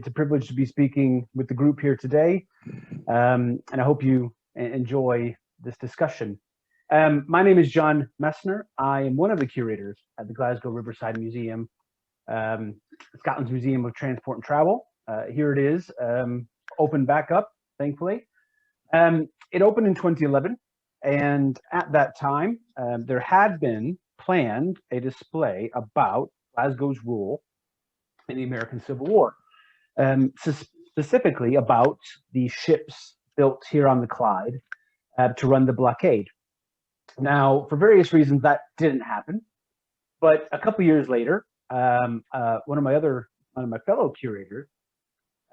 It's a privilege to be speaking with the group here today, and I hope you enjoy this discussion. My name is Joannes Wyllie. I am one of the curators at the Glasgow Riverside Museum, Scotland's Museum of Transport and Travel. Here it is, opened back up, thankfully. It opened in 2011, and at that time, there had been planned a display about Glasgow's role in the American Civil War, specifically about the ships built here on the Clyde to run the blockade. Now, for various reasons, that didn't happen. But a couple years later, one of my fellow curators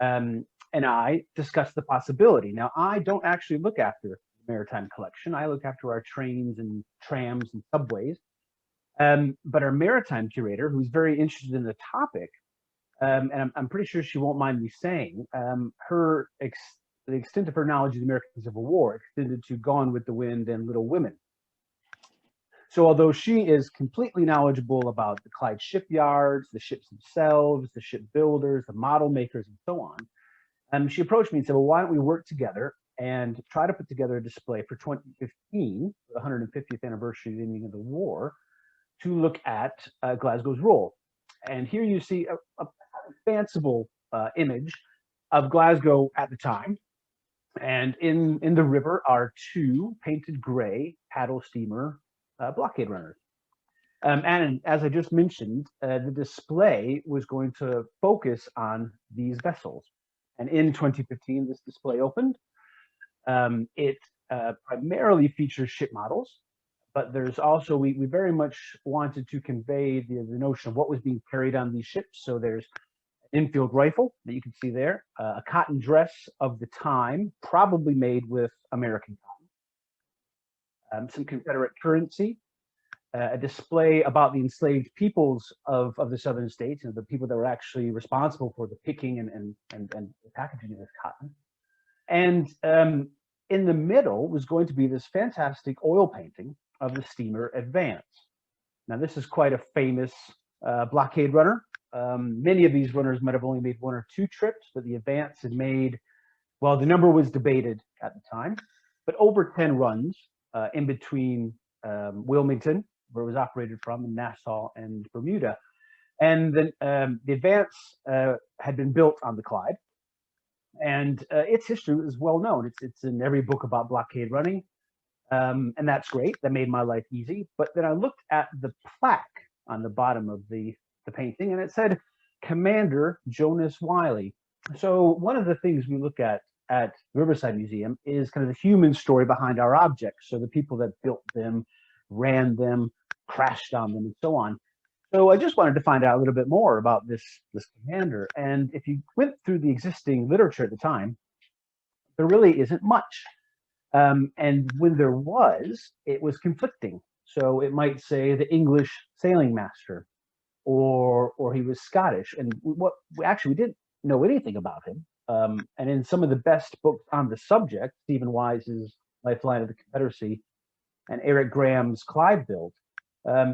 and I discussed the possibility. Now, I don't actually look after the Maritime collection. I look after our trains and trams and subways. But our Maritime curator, who's very interested in the topic, and I'm pretty sure she won't mind me saying, the extent of her knowledge of the American Civil War extended to Gone with the Wind and Little Women. So although she is completely knowledgeable about the Clyde shipyards, the ships themselves, the shipbuilders, the model makers, and so on, she approached me and said, well, why don't we work together and try to put together a display for 2015, the 150th anniversary of the ending of the war, to look at Glasgow's role. And here you see a fanciful image of Glasgow at the time. And in the river are two painted gray paddle steamer blockade runners. And as I just mentioned, the display was going to focus on these vessels. And in 2015, this display opened. It primarily features ship models, but there's also, we very much wanted to convey the notion of what was being carried on these ships. So there's an infield rifle that you can see there, a cotton dress of the time, probably made with American cotton, some Confederate currency, a display about the enslaved peoples of the southern states, and the people that were actually responsible for the picking and the packaging of this cotton. And in the middle was going to be this fantastic oil painting of the steamer Ad-Vance. Now, this is quite a famous blockade runner. Many of these runners might have only made one or two trips, but the Ad-Vance had made, well, the number was debated at the time, but over 10 runs in between Wilmington, where it was operated from, in Nassau and Bermuda. And then the Ad-Vance had been built on the Clyde, and its history is well known. It's in every book about blockade running. And that's great. That made my life easy. But then I looked at the plaque on the bottom of the painting, and it said Commander Joannes Wyllie. So one of the things we look at Riverside Museum is kind of the human story behind our objects. So the people that built them, ran them, crashed on them, and so on. So I just wanted to find out a little bit more about this commander. And if you went through the existing literature at the time, there really isn't much. And when there was, it was conflicting. So it might say the English sailing master, or he was Scottish. And we didn't know anything about him. And in some of the best books on the subject, Stephen Wise's Lifeline of the Confederacy and Eric Graham's Clyde Build,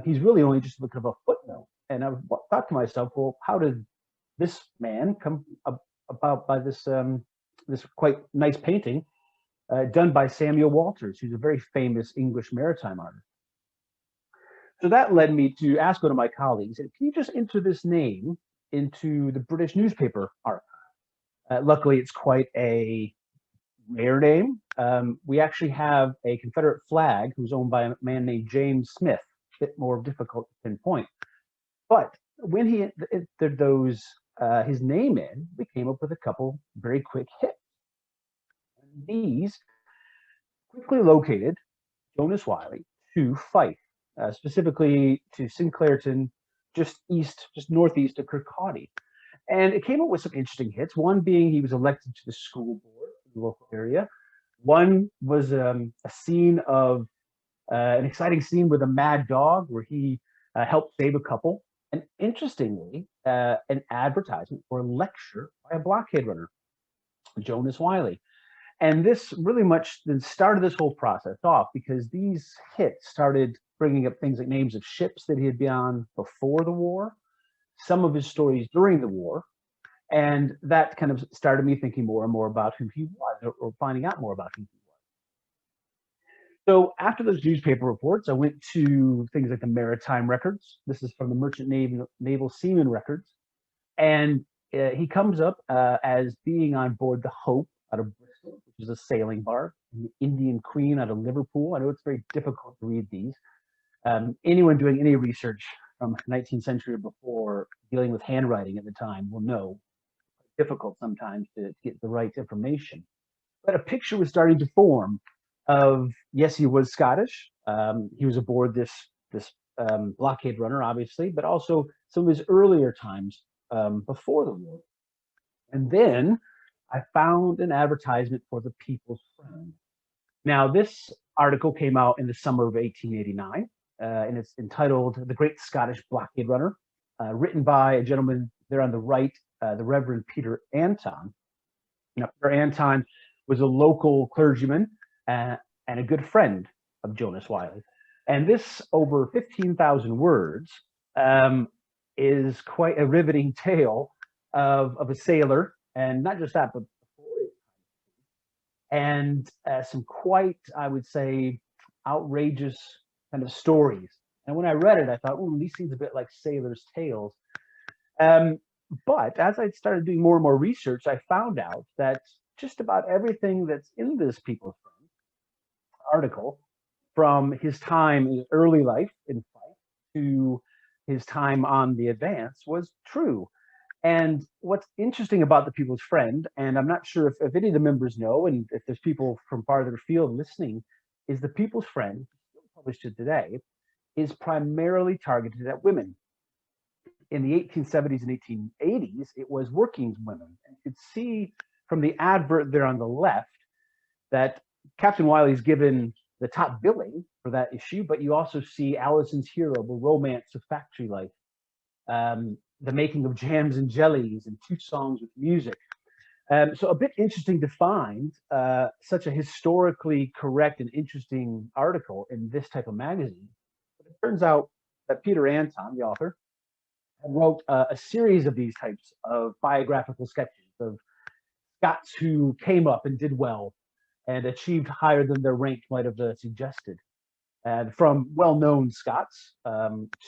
he's really only just looking at a footnote. And I thought to myself, well, how did this man come about by this quite nice painting done by Samuel Walters, who's a very famous English maritime artist? So that led me to ask one of my colleagues, can you just enter this name into the British newspaper archive? Luckily, it's quite a rare name. We actually have a Confederate flag who's owned by a man named James Smith, a bit more difficult to pinpoint. But when he entered his name in, we came up with a couple very quick hits. These quickly located Joannes Wyllie to Fife, specifically to Sinclairton, just northeast of Kirkcaldy. And it came up with some interesting hits, one being he was elected to the school board in the local area. One was a scene of an exciting scene with a mad dog where he helped save a couple. And interestingly, an advertisement for a lecture by a blockade runner, Joannes Wyllie. And this really much then started this whole process off, because these hits started bringing up things like names of ships that he had been on before the war, some of his stories during the war, And that kind of started me thinking more and more about who he was, or finding out more about who he was. So after those newspaper reports, I went to things like the Maritime records. This is from the Merchant Naval Seaman records. And he comes up as being on board the Hope out of Bristol, which is a sailing bark, and the Indian Queen out of Liverpool. I know it's very difficult to read these. Anyone doing any research from 19th century or before, dealing with handwriting at the time, will know it's difficult sometimes to get the right information. But a picture was starting to form of, yes, he was Scottish. He was aboard this blockade runner, obviously, but also some of his earlier times before the war. And then I found an advertisement for the People's Friend. Now, this article came out in the summer of 1889, and it's entitled "The Great Scottish Blockade Runner," written by a gentleman there on the right, the Reverend Peter Anton. Now, Peter Anton was a local clergyman and a good friend of Joannes Wyllie. And this, over 15,000 words, is quite a riveting tale of a sailor, and not just that, but and some quite, I would say, outrageous kind of stories. And when I read it, I thought, oh, these seems a bit like sailors' tales. But as I started doing more and more research, I found out that just about everything that's in this People's Friend article, from his time in early life in Fife to his time on the Ad-Vance, was true. And what's interesting about the People's Friend, and I'm not sure if any of the members know, and if there's people from farther afield listening, is the People's Friend, still published to today, is primarily targeted at women. In the 1870s and 1880s, it was working women. And you could see from the advert there on the left that Captain Wylie's given the top billing for that issue, but you also see Alison's Hero, the romance of factory life, the making of jams and jellies, and 2 songs with music. So a bit interesting to find such a historically correct and interesting article in this type of magazine. But it turns out that Peter Anton, the author, wrote a series of these types of biographical sketches of Scots who came up and did well and achieved higher than their rank might have suggested. And from well-known Scots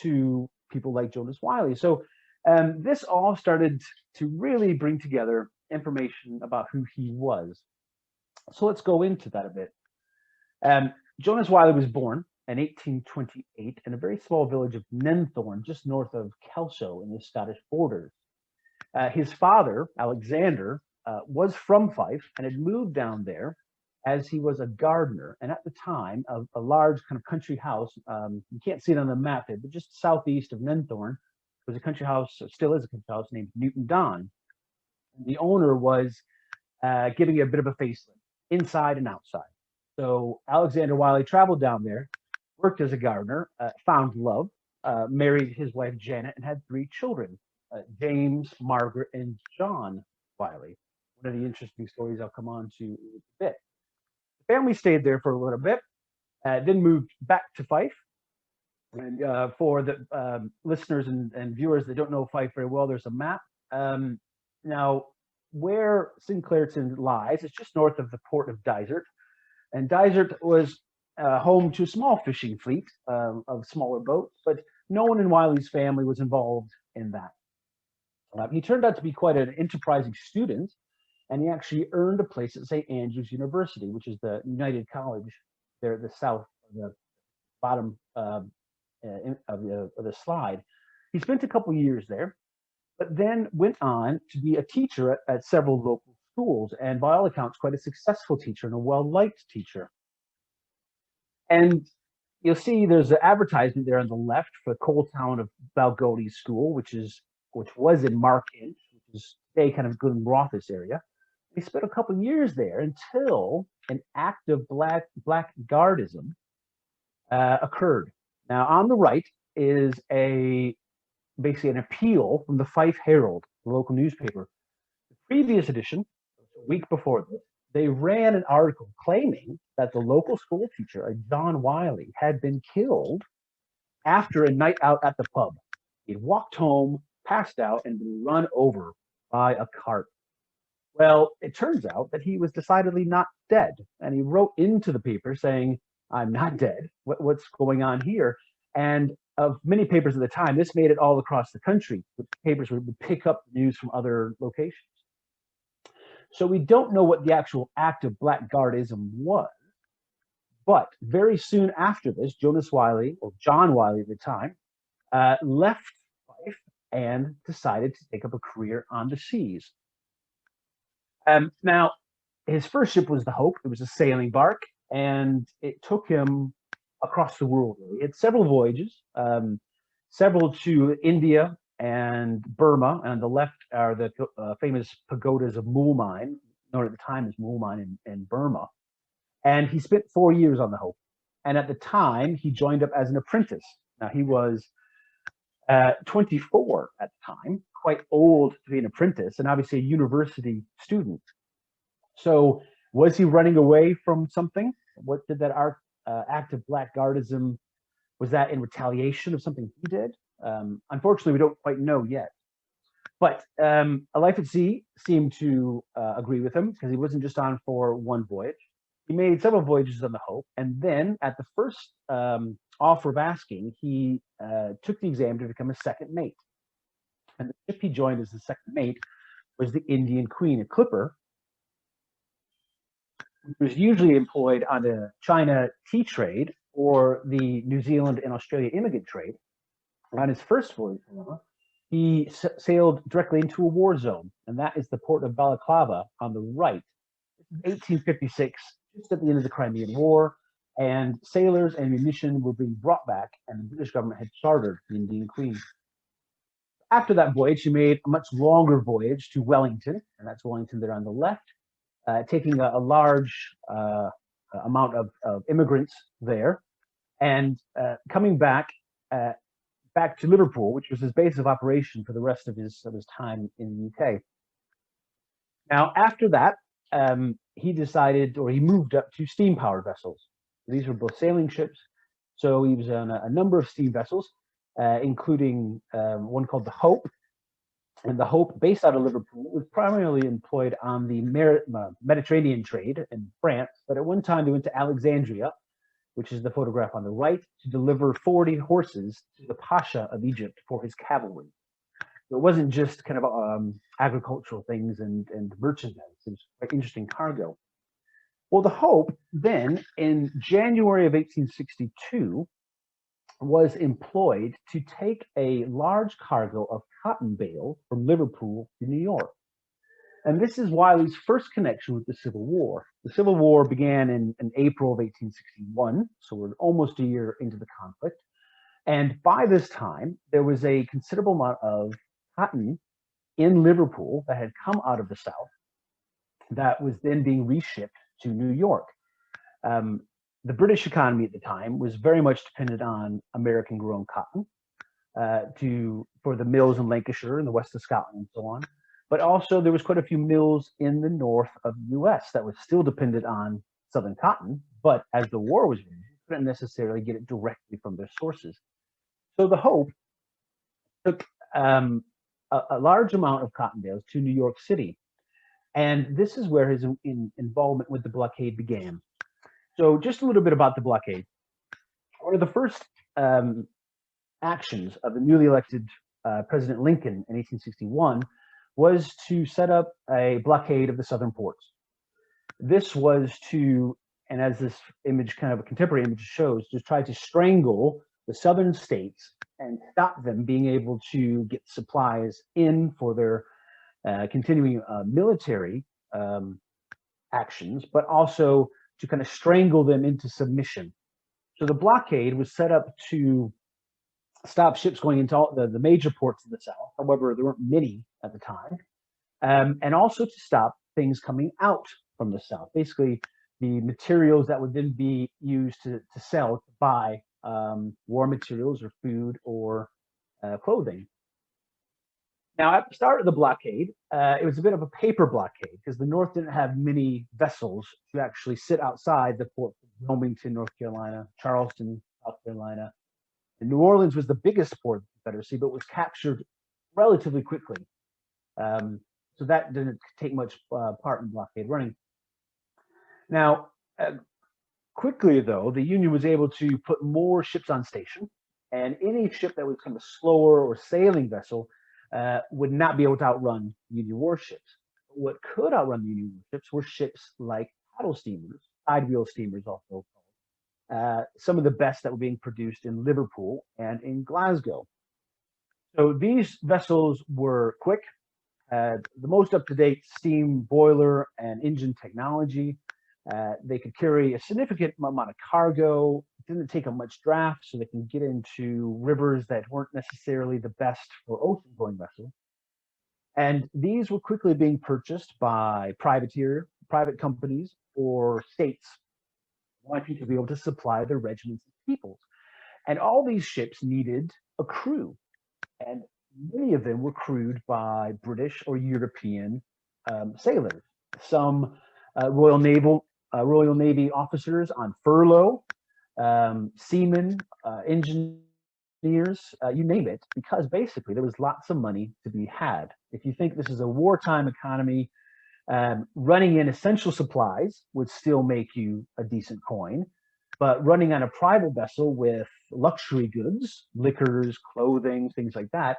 to people like Joannes Wyllie. So this all started to really bring together information about who he was. So let's go into that a bit. Joannes Wyllie was born in 1828 in a very small village of Nenthorne, just north of Kelso in the Scottish borders. His father, Alexander, was from Fife and had moved down there as he was a gardener. And at the time, a large kind of country house, you can't see it on the map here, but just southeast of Nenthorne, was a country house, still is a country house, named Newton Don. The owner was giving it a bit of a facelift, inside and outside. So Alexander Wyllie traveled down there, worked as a gardener, found love, married his wife Janet, and had 3 children, James, Margaret, and John Wyllie. One of the interesting stories I'll come on to in a bit. The family stayed there for a little bit, then moved back to Fife. And for the listeners and viewers that don't know Fife very well, there's a map. Now, where Sinclairton lies, it's just north of the port of Dysart. And Dysart was home to a small fishing fleet of smaller boats, but no one in Wyllie's family was involved in that. He turned out to be quite an enterprising student, and he actually earned a place at St. Andrews University, which is the United College there at the south of the bottom of the slide. He spent a couple years there, but then went on to be a teacher at several local schools, and by all accounts, quite a successful teacher and a well-liked teacher. And you'll see there's an advertisement there on the left for the coal town of Balrogdi School, which was in Mark Inch, which is today kind of Glenrothes area. He spent a couple of years there until an act of blackguardism occurred. Now, on the right is basically an appeal from the Fife Herald, the local newspaper. The previous edition, a week before this, they ran an article claiming that the local school teacher, a John Wyllie, had been killed after a night out at the pub. He'd walked home, passed out, and been run over by a cart. Well, it turns out that he was decidedly not dead, and he wrote into the paper saying, "I'm not dead. What's going on here?" And of many papers at the time, this made it all across the country. The papers would pick up news from other locations. So we don't know what the actual act of blackguardism was, but very soon after this, Joannes Wyllie, or John Wyllie at the time, left Fife and decided to take up a career on the seas. Now, his first ship was the Hope. It was a sailing bark, and it took him across the world. He had several voyages, several to India and Burma. And on the left are the famous pagodas of Moulmein, known at the time as Moulmein in Burma. And he spent 4 years on the Hope. And at the time, he joined up as an apprentice. Now, he was 24 at the time, quite old to be an apprentice, and obviously a university student. So was he running away from something? What did that act of blackguardism, was that in retaliation of something he did? Unfortunately, we don't quite know yet. But a life at sea seemed to agree with him, because he wasn't just on for one voyage. He made several voyages on the Hope, and then at the first offer of asking, he took the exam to become a second mate. And the ship he joined as the second mate was the Indian Queen, a clipper, which was usually employed on the China tea trade or the New Zealand and Australia immigrant trade. On his first voyage, however, he sailed directly into a war zone, and that is the port of Balaclava on the right. 1856, just at the end of the Crimean War, and sailors and munition were being brought back, and the British government had chartered the Indian Queen. After that voyage, he made a much longer voyage to Wellington, and that's Wellington there on the left, taking a large amount of immigrants there, and coming back to Liverpool, which was his base of operation for the rest of his time in the UK. Now, after that, he decided, or he moved up to steam-powered vessels. These were both sailing ships, so he was on a number of steam vessels, including one called the Hope. And the Hope, based out of Liverpool, was primarily employed on the Mediterranean trade in France, but at one time they went to Alexandria, which is the photograph on the right, to deliver 40 horses to the Pasha of Egypt for his cavalry. So it wasn't just kind of agricultural things and merchandise. It was quite interesting cargo. Well, the Hope then, in January of 1862, was employed to take a large cargo of cotton bales from Liverpool to New York. And this is Wyllie's first connection with the Civil War. The Civil War began in April of 1861, so we're almost a year into the conflict. And by this time, there was a considerable amount of cotton in Liverpool that had come out of the South that was then being reshipped to New York. The British economy at the time was very much dependent on American-grown cotton for the mills in Lancashire and the west of Scotland and so on. But also there was quite a few mills in the north of the U.S. that was still dependent on Southern cotton, but as the war was raging, couldn't necessarily get it directly from their sources. So the Hope took a large amount of cotton bales to New York City. And this is where his involvement with the blockade began. So just a little bit about the blockade. One of the first actions of the newly elected President Lincoln in 1861 was to set up a blockade of the southern ports. This was to, and as this image, kind of a contemporary image shows, to try to strangle the southern states and stop them being able to get supplies in for their continuing military actions, but also to kind of strangle them into submission. So the blockade was set up to stop ships going into all the major ports of the South. However, there weren't many at the time. And also to stop things coming out from the South. Basically, the materials that would then be used to sell, to buy war materials or food or clothing. Now, at the start of the blockade, it was a bit of a paper blockade because the North didn't have many vessels to actually sit outside the port of Wilmington, North Carolina, Charleston, South Carolina. And New Orleans was the biggest port of the Confederacy, but was captured relatively quickly. So that didn't take much part in blockade running. Now, quickly though, the Union was able to put more ships on station, and any ship that was kind of slower or sailing vessel would not be able to outrun Union warships. What could outrun the Union warships were ships like paddle steamers, side wheel steamers also called, some of the best that were being produced in Liverpool and in Glasgow. So these vessels were quick, had the most up-to-date steam boiler and engine technology. They could carry a significant amount of cargo. It didn't take up much draft, so they can get into rivers that weren't necessarily the best for ocean-going vessels. And these were quickly being purchased by private companies, or states wanting to be able to supply their regiments and peoples. And all these ships needed a crew, and many of them were crewed by British or European sailors. Some Royal Navy officers on furlough, seamen, engineers, you name it, because basically there was lots of money to be had. If you think this is a wartime economy, running in essential supplies would still make you a decent coin, but running on a private vessel with luxury goods, liquors, clothing, things like that,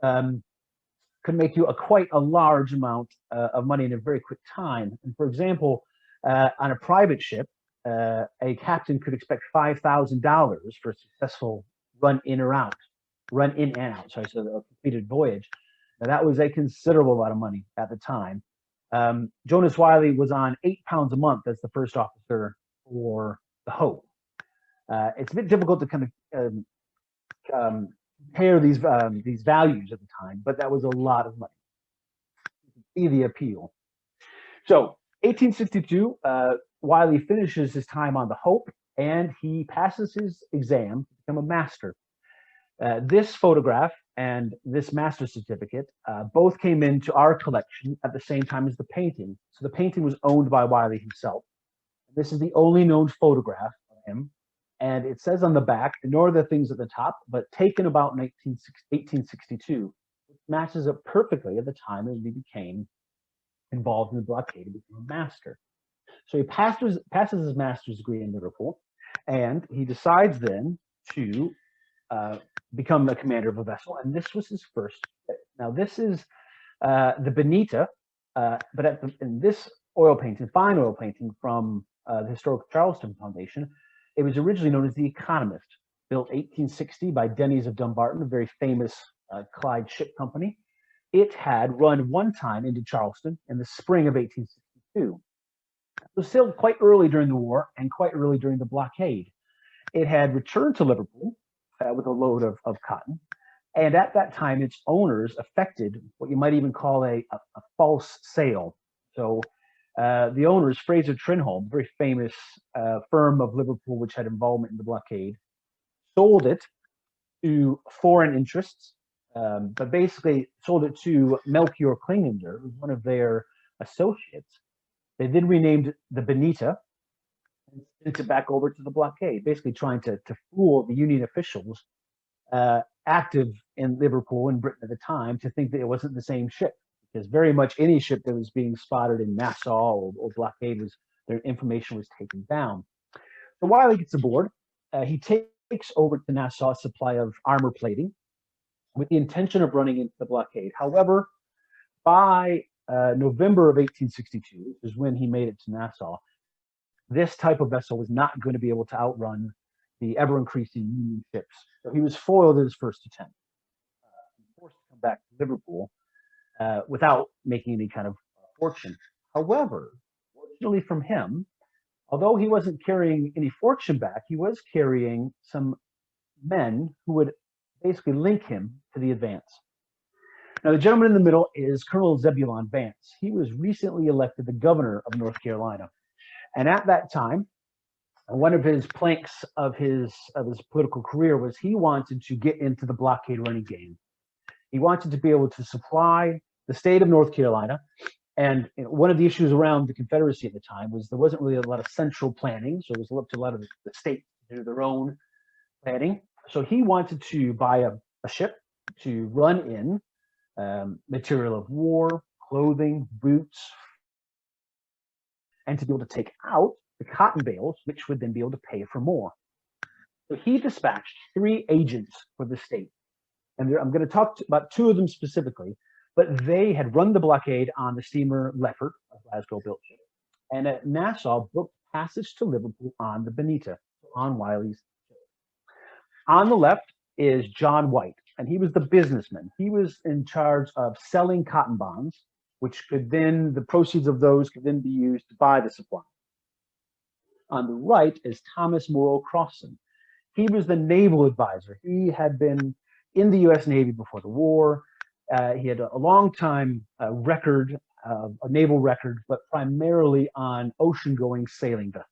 could make you quite a large amount of money in a very quick time. And for example, on a private ship, a captain could expect $5,000 for a successful run in and out. Sorry, so a completed voyage. Now that was a considerable amount of money at the time. Joannes Wyllie was on £8 a month as the first officer for the Hope. It's a bit difficult to kind of compare these values at the time, but that was a lot of money. You can see the appeal. So 1862, Wyllie finishes his time on the Hope, and he passes his exam to become a master. This photograph and this master certificate both came into our collection at the same time as the painting. So the painting was owned by Wyllie himself. This is the only known photograph of him. And it says on the back, ignore the things at the top, but taken about 1862, which matches up perfectly at the time as he became involved in the blockade and became a master. So he passes his master's degree in Liverpool, and he decides then to become the commander of a vessel, and this was his first ship. Now this is the Bonita, but in this oil painting, fine oil painting from the Historical Charleston Foundation, it was originally known as the Economist, built 1860 by Denny's of Dumbarton, a very famous Clyde ship company. It had run one time into Charleston in the spring of 1862. It was still quite early during the war and quite early during the blockade. It had returned to Liverpool with a load of cotton. And at that time, its owners effected what you might even call a false sale. So the owners, Fraser Trinholm, very famous firm of Liverpool, which had involvement in the blockade, sold it to foreign interests, but basically sold it to Melchior Klingander, who's one of their associates. They then renamed it the Bonita and sent it back over to the blockade, basically trying to fool the Union officials active in Liverpool and Britain at the time to think that it wasn't the same ship, because very much any ship that was being spotted in Nassau or blockade their information was taken down. So Wyllie gets aboard. He takes over to Nassau a supply of armor plating with the intention of running into the blockade. However, by November of 1862, which is when he made it to Nassau, this type of vessel was not going to be able to outrun the ever-increasing Union ships. So he was foiled at his first attempt, forced to come back to Liverpool without making any kind of fortune. However, fortunately from him, although he wasn't carrying any fortune back, he was carrying some men who would basically link him to the Advance. Now, the gentleman in the middle is Colonel Zebulon Vance. He was recently elected the governor of North Carolina. And at that time, one of his planks of his political career was he wanted to get into the blockade running game. He wanted to be able to supply the state of North Carolina. And one of the issues around the Confederacy at the time was there wasn't really a lot of central planning. So it was up to a lot of the states to do their own planning. So he wanted to buy a ship to run in material of war, clothing, boots, and to be able to take out the cotton bales, which would then be able to pay for more. So he dispatched 3 agents for the state. And I'm going to talk about 2 of them specifically, but they had run the blockade on the steamer Leopard, a Glasgow-built ship, and at Nassau booked passage to Liverpool on the Bonita, on Wyllie's ship. On the left is John White, and he was the businessman. He was in charge of selling cotton bonds, which could then, the proceeds of those could then be used to buy the supply. On the right is Thomas Morrow Crossan. He was the naval advisor. He had been in the U.S. Navy before the war. He had a long time record, a naval record, but primarily on ocean-going sailing vessels.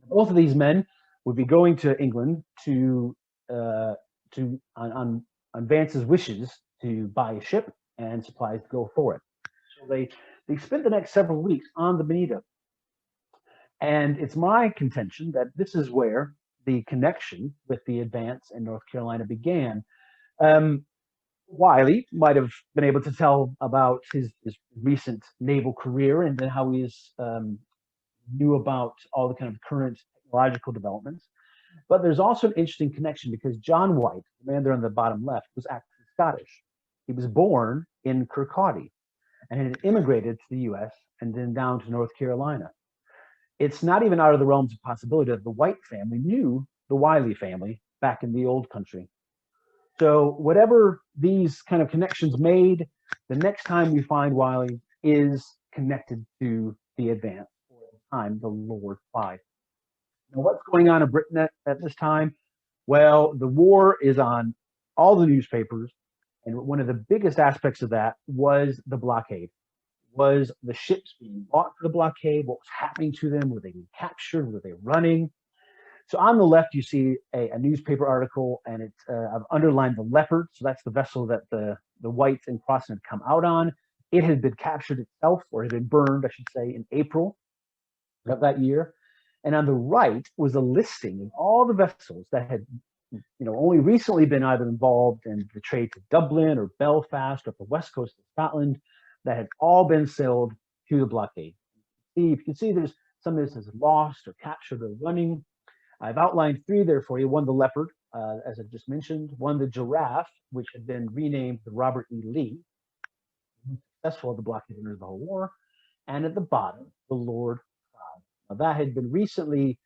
Both of these men would be going to England on Vance's wishes to buy a ship and supplies to go for it. So they spent the next several weeks on the Bonita. And it's my contention that this is where the connection with the Ad-Vance in North Carolina began. Wyllie might have been able to tell about his recent naval career and then how he knew about all the kind of current technological developments. But there's also an interesting connection because John White, the man there on the bottom left, was actually Scottish. He was born in Kirkcaldy and had immigrated to the U.S. and then down to North Carolina. It's not even out of the realms of possibility that the White family knew the Wyllie family back in the old country. So whatever these kind of connections made, the next time we find Wyllie is connected to the Ad-Vance, or at the time, the Lord Clyde. Now, what's going on in Britain at this time? Well, the war is on all the newspapers, and one of the biggest aspects of that was the blockade. Was the ships being bought for the blockade? What was happening to them? Were they being captured? Were they running? So on the left, you see a newspaper article, and it's I've underlined the Leopard. So that's the vessel that the Whites and Crossan had come out on. It had been captured itself, or had been burned, I should say, in April of that year. And on the right was a listing of all the vessels that had, only recently been either involved in the trade to Dublin or Belfast or up the west coast of Scotland, that had all been sailed to the blockade. You can see there's some of this is lost or captured or running. I've outlined 3 there for you. One, the Leopard, as I just mentioned. One, the Giraffe, which had been renamed the Robert E. Lee, successful at the blockade under the whole war. And at the bottom, the Lord Clyde. Now, that had been recently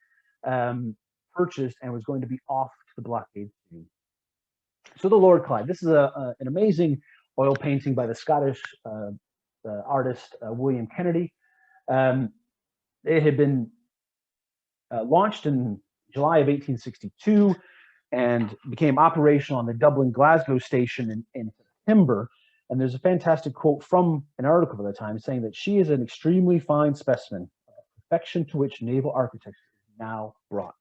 purchased and was going to be off to the blockade soon. So the Lord Clyde. This is an amazing oil painting by the Scottish artist William Kennedy. It had been launched in July of 1862 and became operational on the Dublin-Glasgow station in September. And there's a fantastic quote from an article by the time saying that she is an extremely fine specimen of the perfection to which naval architecture is now brought.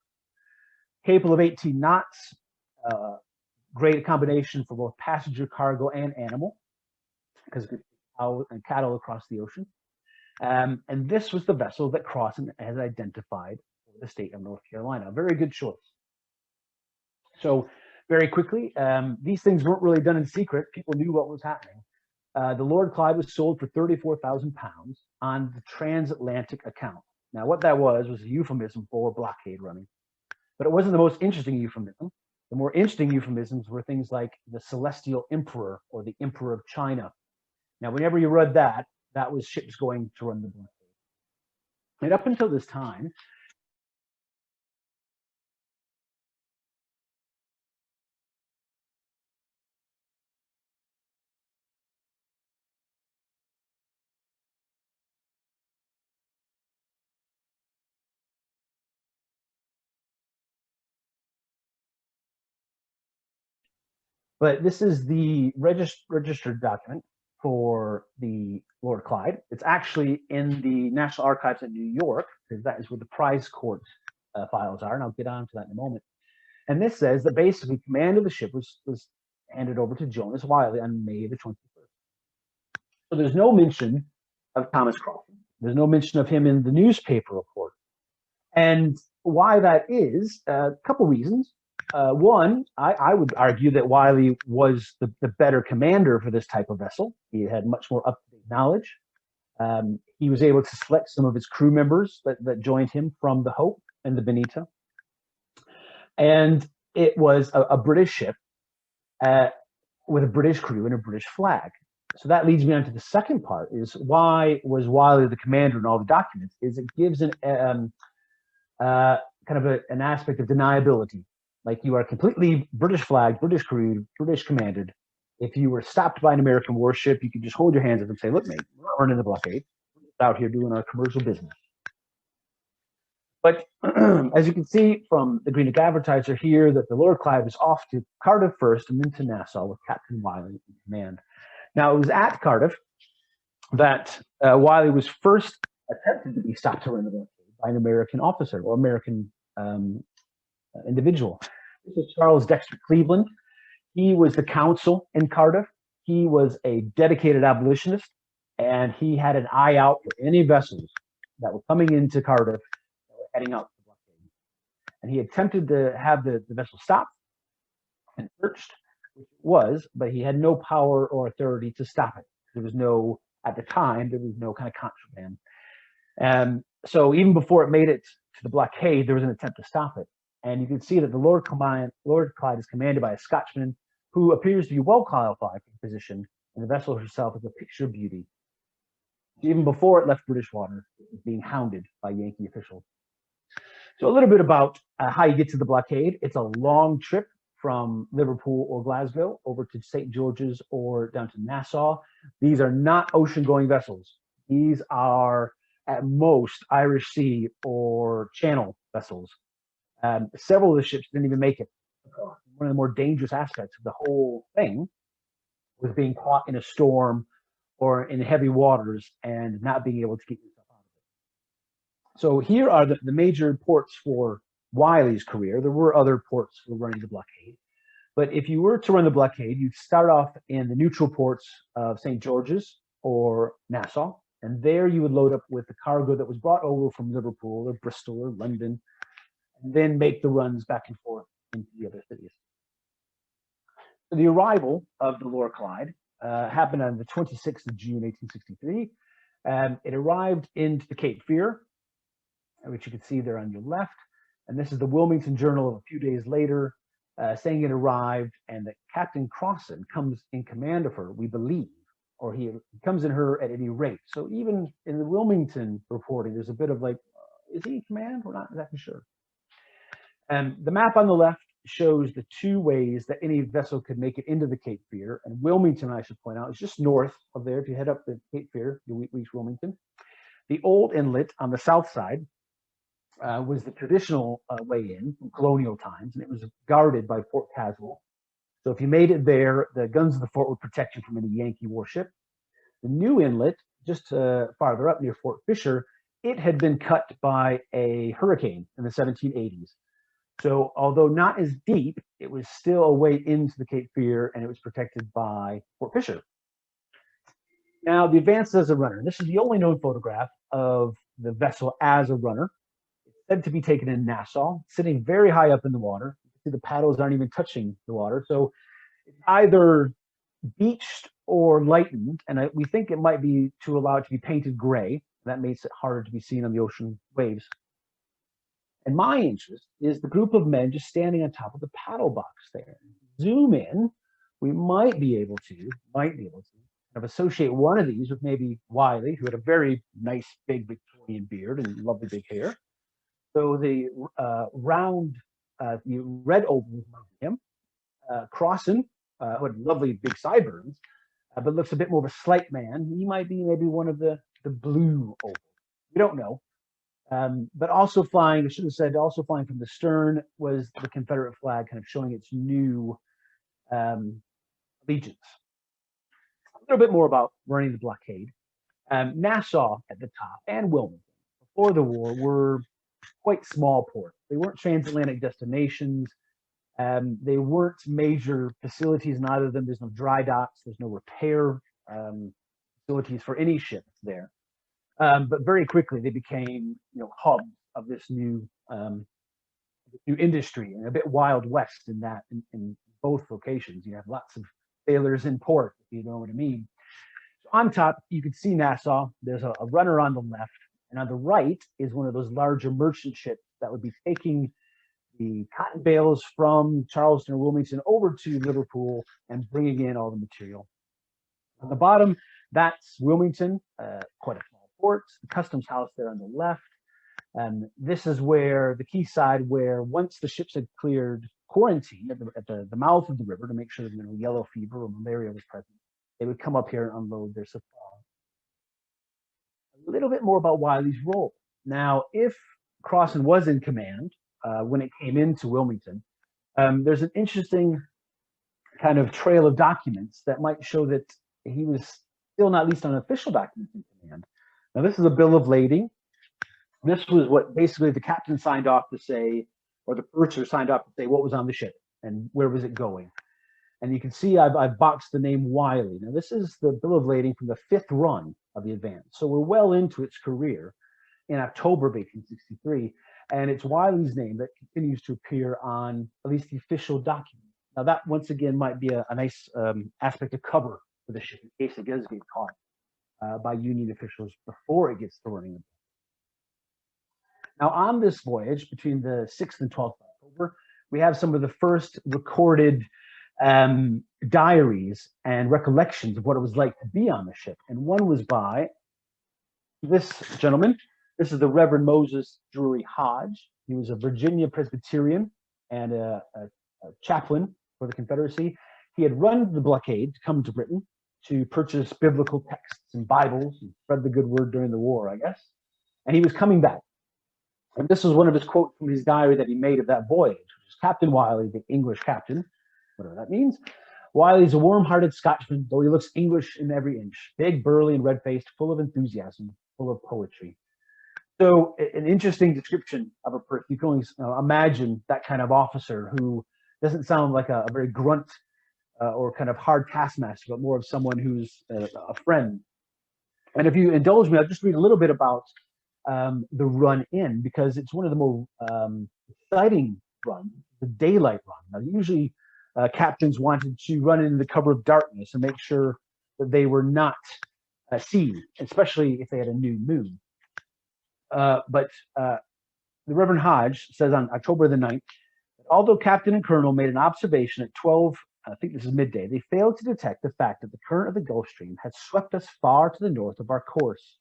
Capable of 18 knots, great combination for both passenger, cargo, and animal, because it could cow and cattle across the ocean. And this was the vessel that Crossan has identified for the state of North Carolina. A very good choice. So very quickly, these things weren't really done in secret. People knew what was happening. The Lord Clyde was sold for £34,000 on the transatlantic account. Now, what that was a euphemism for blockade running. But it wasn't the most interesting euphemism. The more interesting euphemisms were things like the Celestial Emperor or the Emperor of China. Now, whenever you read that, that was ships going to run the blockade. And up until this time, but this is the registered document for the Lord Clyde. It's actually in the National Archives in New York, because that is where the prize court files are, and I'll get on to that in a moment. And this says that basically command of the ship was handed over to Joannes Wyllie on May the 21st. So there's no mention of Thomas Crossan. There's no mention of him in the newspaper report. And why that is, a couple reasons. One, I would argue that Wyllie was the better commander for this type of vessel. He had much more up-to-date knowledge. He was able to select some of his crew members that joined him from the Hope and the Bonita. And it was a British ship with a British crew and a British flag. So that leads me on to the second part, is why was Wyllie the commander in all the documents, is it gives an kind of an aspect of deniability. Like, you are completely British flagged, British crewed, British commanded. If you were stopped by an American warship, you could just hold your hands up and say, look, mate, we're not running the blockade. We're out here doing our commercial business. But as you can see from the Greenock Advertiser here, that the Lord Clyde was off to Cardiff first and then to Nassau with Captain Wyllie in command. Now, it was at Cardiff that Wyllie was first attempted to be stopped to run the blockade by an American officer or American individual. This is Charles Dexter Cleveland. He was the consul in Cardiff. He was a dedicated abolitionist, and he had an eye out for any vessels that were coming into Cardiff that were heading out to the blockade. And he attempted to have the vessel stopped and searched, which it was, but he had no power or authority to stop it. There was no, at the time, there was no kind of contraband. So even before it made it to the blockade, there was an attempt to stop it. And you can see that the Lord Clyde is commanded by a Scotchman who appears to be well qualified for the position, and the vessel herself is a picture of beauty. Even before it left British waters, it was being hounded by Yankee officials. So a little bit about how you get to the blockade. It's a long trip from Liverpool or Glasgow over to St. George's or down to Nassau. These are not ocean-going vessels. These are, at most, Irish Sea or Channel vessels. Several of the ships didn't even make it. One of the more dangerous aspects of the whole thing was being caught in a storm or in heavy waters and not being able to get yourself out of it. So here are the major ports for Wyllie's career. There were other ports for running the blockade. But if you were to run the blockade, you'd start off in the neutral ports of St. George's or Nassau. And there you would load up with the cargo that was brought over from Liverpool or Bristol or London, and then make the runs back and forth into the other cities. So the arrival of the Lord Clyde happened on the 26th of June, 1863. It arrived into the Cape Fear, which you can see there on your left. And this is the Wilmington Journal of a few days later, saying it arrived and that Captain Crossan comes in command of her, we believe, or he comes in her at any rate. So even in the Wilmington reporting, there's a bit of like, is he in command? We're not exactly sure. And the map on the left shows the two ways that any vessel could make it into the Cape Fear. And Wilmington, I should point out, is just north of there. If you head up the Cape Fear, you'll reach Wilmington. The old inlet on the south side was the traditional way in from colonial times, and it was guarded by Fort Caswell. So if you made it there, the guns of the fort would protect you from any Yankee warship. The new inlet, just farther up near Fort Fisher, it had been cut by a hurricane in the 1780s. So although not as deep, it was still a way into the Cape Fear, and it was protected by Fort Fisher. Now, the Advance as a runner. This is the only known photograph of the vessel as a runner. It's said to be taken in Nassau, sitting very high up in the water. You can see the paddles aren't even touching the water. So it's either beached or lightened, and we think it might be to allow it to be painted gray. That makes it harder to be seen on the ocean waves. And my interest is the group of men just standing on top of the paddle box there. Zoom in, we might be able to kind of associate one of these with maybe Wyllie, who had a very nice big Victorian beard and lovely big hair. So the the red oval was him. Crossan, who had lovely big sideburns, but looks a bit more of a slight man. He might be maybe one of the blue ovals. We don't know. But also flying, I should have said, also flying from the stern was the Confederate flag, kind of showing its new allegiance. A little bit more about running the blockade. Nassau at the top and Wilmington before the war were quite small ports. They weren't transatlantic destinations. They weren't major facilities in either of them. There's no dry docks. There's no repair facilities for any ship there. But very quickly they became, hubs of this new industry, and a bit Wild West in that in both locations. You have lots of sailors in port, if you know what I mean. On top, you can see Nassau. There's a runner on the left, and on the right is one of those larger merchant ships that would be taking the cotton bales from Charleston or Wilmington over to Liverpool and bringing in all the material. On the bottom, that's Wilmington, quite a small port, the customs house there on the left. This is where the quayside, where once the ships had cleared quarantine at the mouth of the river to make sure that no yellow fever or malaria was present, they would come up here and unload their supply. A little bit more about Wyllie's role. Now, if Crossan was in command when it came into Wilmington, there's an interesting kind of trail of documents that might show that he was still not least on official documents in command. Now, this is a bill of lading. This was what basically the captain signed off to say, or the purser signed off to say what was on the ship and where was it going. And you can see I've boxed the name Wyllie. Now, this is the bill of lading from the 5th run of the Advance. So we're well into its career in October of 1863. And it's Wyllie's name that continues to appear on at least the official document. Now, that once again might be a nice aspect of cover for the ship in case it does get caught by Union officials before it gets thrown in. Now, on this voyage between the 6th and 12th of October, we have some of the first recorded diaries and recollections of what it was like to be on the ship. And one was by this gentleman. This is the Reverend Moses Drury Hodge. He was a Virginia Presbyterian and a chaplain for the Confederacy. He had run the blockade to come to Britain to purchase biblical texts and Bibles and spread the good word during the war, I guess. And he was coming back. And this was one of his quotes from his diary that he made of that voyage, which is Captain Wyllie, the English captain, whatever that means. Wyllie's a warm-hearted Scotchman, though he looks English in every inch. Big, burly, and red-faced, full of enthusiasm, full of poetry. So an interesting description of a person. You can only imagine that kind of officer who doesn't sound like a very grunt or kind of hard taskmaster, but more of someone who's a friend. And if you indulge me, I'll just read a little bit about the run in, because it's one of the more exciting runs, the daylight run. Now, usually captains wanted to run into the cover of darkness and make sure that they were not seen, especially if they had a new moon. But the Reverend Hodge says on October the 9th, that although Captain and Colonel made an observation at 12, I think this is midday, they failed to detect the fact that the current of the Gulf Stream had swept us far to the north of our course.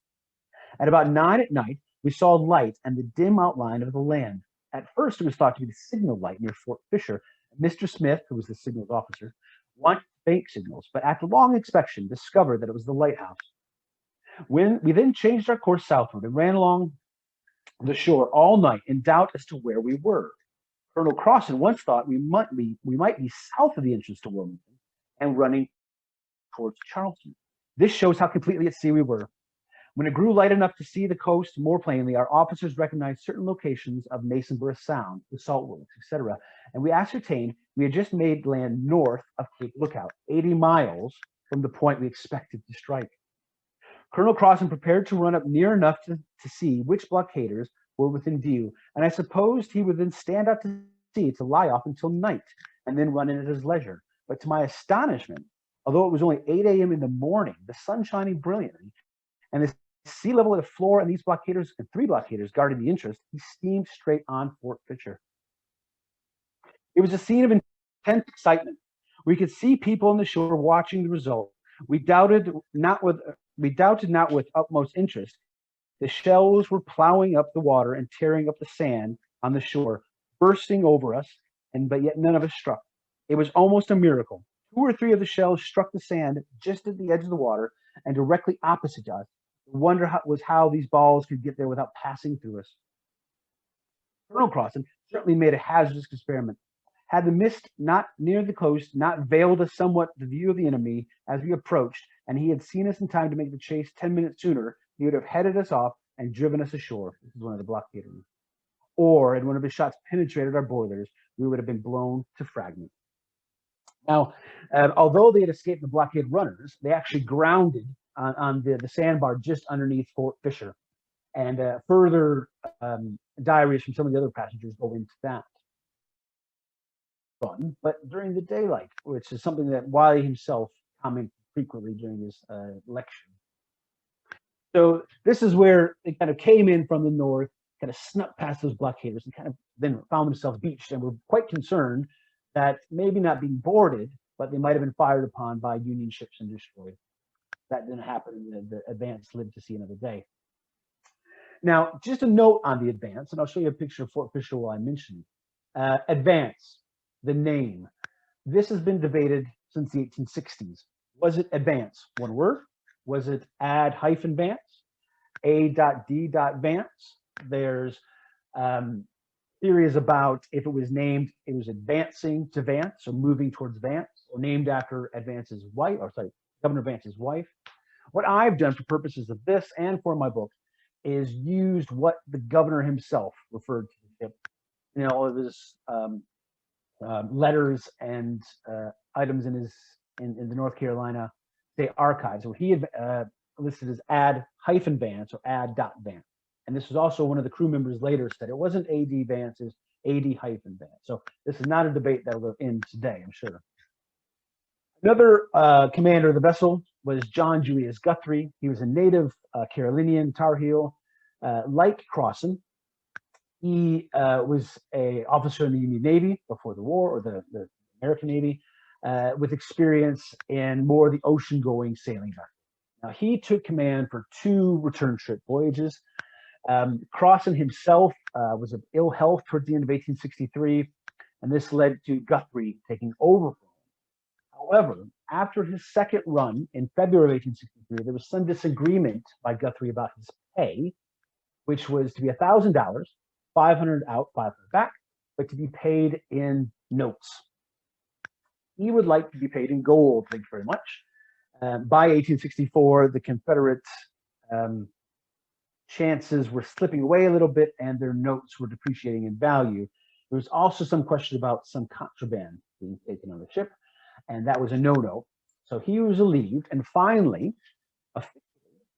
At about 9 at night, we saw light and the dim outline of the land. At first, it was thought to be the signal light near Fort Fisher. Mr. Smith, who was the signals officer, wanted bank signals, but after long inspection, discovered that it was the lighthouse. When we then changed our course southward and ran along the shore all night in doubt as to where we were. Colonel Crossan once thought we might be south of the entrance to Wilmington and running towards Charleston. This shows how completely at sea we were. When it grew light enough to see the coast more plainly, our officers recognized certain locations of Masonboro Sound, the Salt Works, etc., and we ascertained we had just made land north of Cape Lookout, 80 miles from the point we expected to strike. Colonel Crossan prepared to run up near enough to see which blockaders were within view, and I supposed he would then stand out to sea to lie off until night, and then run in at his leisure. But to my astonishment, although it was only 8 a.m. in the morning, the sun shining brilliantly, and the sea level at the floor, and these blockaders and 3 blockaders guarding the interest, he steamed straight on Fort Fisher. It was a scene of intense excitement. We could see people on the shore watching the result. We doubted not with utmost interest. The shells were plowing up the water and tearing up the sand on the shore, bursting over us, but yet none of us struck. It was almost a miracle. 2 or 3 of the shells struck the sand just at the edge of the water and directly opposite us. The wonder was how these balls could get there without passing through us. Colonel Crossan certainly made a hazardous experiment. Had the mist not near the coast not veiled us somewhat the view of the enemy as we approached, and he had seen us in time to make the chase 10 minutes sooner, he would have headed us off and driven us ashore. This is one of the blockaders. Or, had one of his shots penetrated our boilers, we would have been blown to fragments. Now, although they had escaped the blockade runners, they actually grounded on the sandbar just underneath Fort Fisher. And further diaries from some of the other passengers go into that. But during the daylight, which is something that Wyllie himself commented frequently during his lecture. So this is where it kind of came in from the north, kind of snuck past those blockaders, and kind of then found themselves beached, and were quite concerned that maybe not being boarded, but they might have been fired upon by Union ships and destroyed. That didn't happen. The Advance lived to see another day. Now, just a note on the Advance, and I'll show you a picture of Fort Fisher while I mention it. Advance, the name. This has been debated since the 1860s. Was it Advance, one word? Was it Ad-Vance, A.D.Vance? There's theories about if it was named, it was advancing to Vance, or moving towards Vance, or named after Advance's wife, or sorry, Governor Vance's wife. What I've done for purposes of this and for my book is used what the governor himself referred to the ship in all of his letters and items in the North Carolina State Archives, where he had listed as Ad-Vance or Ad.Vance. And this was also one of the crew members later said it wasn't A.D. Vance, it's A.D.-Vance. So this is not a debate that will end today, I'm sure. Another commander of the vessel was John Julius Guthrie. He was a native Carolinian Tar Heel, like Crossan. He was an officer in the Union Navy before the war, or the American Navy, with experience in more of the ocean-going sailing vessels. Now, he took command for 2 return trip voyages. Crossan himself was of ill health towards the end of 1863, and this led to Guthrie taking over. However, after his second run in February of 1863, there was some disagreement by Guthrie about his pay, which was to be $1,000, $500 out, $500 back, but to be paid in notes. He would like to be paid in gold, thank you very much. By 1864, the Confederate chances were slipping away a little bit, and their notes were depreciating in value. There was also some question about some contraband being taken on the ship, and that was a no-no. So he was relieved, and finally,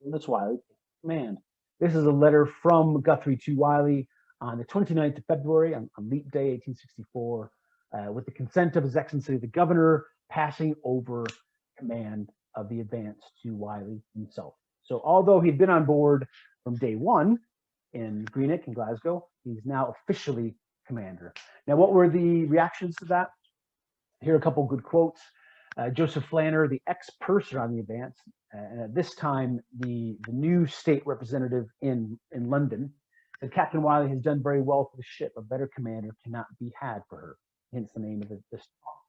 Joannes Wyllie took command. This is a letter from Guthrie to Wyllie on the 29th of February, on Leap Day, 1864, with the consent of His Excellency the Governor, passing over command of the Advance to Wyllie himself. So although he'd been on board from day one in Greenock and Glasgow, he's now officially commander. Now, what were the reactions to that? Here are a couple good quotes. Joseph Flanner, the ex-purser on the Advance, and at this time the new state representative in London, said Captain Wyllie has done very well for the ship. A better commander cannot be had for her. Hence the name of this song.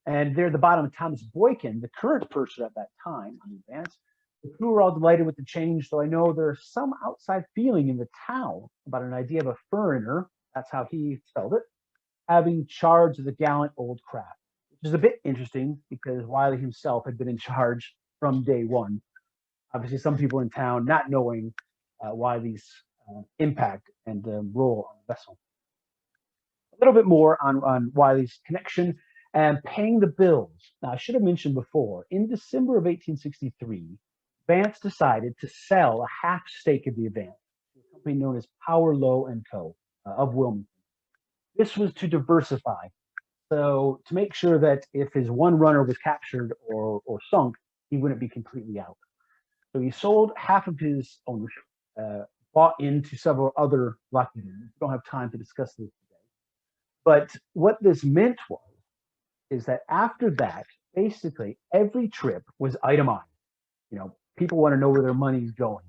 And there at the bottom, Thomas Boykin, the current purser at that time on the Advance. The crew were all delighted with the change, though I know there's some outside feeling in the town about an idea of a foreigner, that's how he spelled it, having charge of the gallant old craft, which is a bit interesting because Wyllie himself had been in charge from day one. Obviously, some people in town not knowing Wyllie's impact and role on the vessel. A little bit more on Wyllie's connection and paying the bills. Now, I should have mentioned before, in December of 1863, Vance decided to sell a half stake of the Advance to a company known as Power Low and Co. Of Wilmington. This was to diversify, so to make sure that if his one runner was captured or sunk, he wouldn't be completely out. So he sold half of his ownership, bought into several other blockaders. We don't have time to discuss this today. But what this meant is that after that, basically every trip was itemized. You know, people want to know where their money's going.